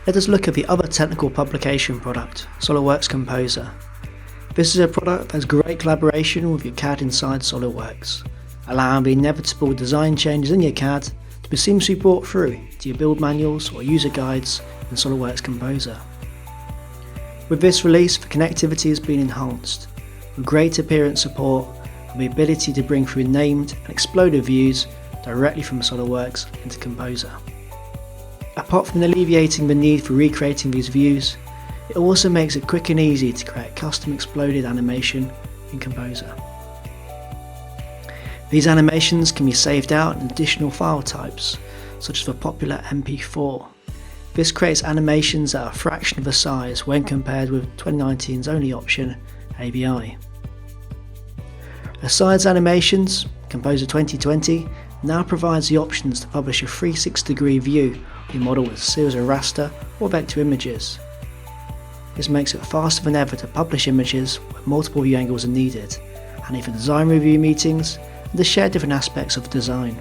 Let us look at the other technical publication product, SOLIDWORKS Composer. This is a product that has great collaboration with your CAD inside SOLIDWORKS, allowing the inevitable design changes in your CAD to be seamlessly brought through to your build manuals or user guides in SOLIDWORKS Composer. With this release, the connectivity has been enhanced, with great appearance support and the ability to bring through named and exploded views directly from SOLIDWORKS into Composer. Apart from alleviating the need for recreating these views, it also makes it quick and easy to create custom exploded animation in Composer. These animations can be saved out in additional file types, such as the popular MP4. This creates animations that are a fraction of the size when compared with 2019's only option, ABI. Besides animations, Composer 2020 now provides the options to publish a 360-degree view of your model with a series of raster or vector images. This makes it faster than ever to publish images where multiple view angles are needed, and for design review meetings and to share different aspects of the design.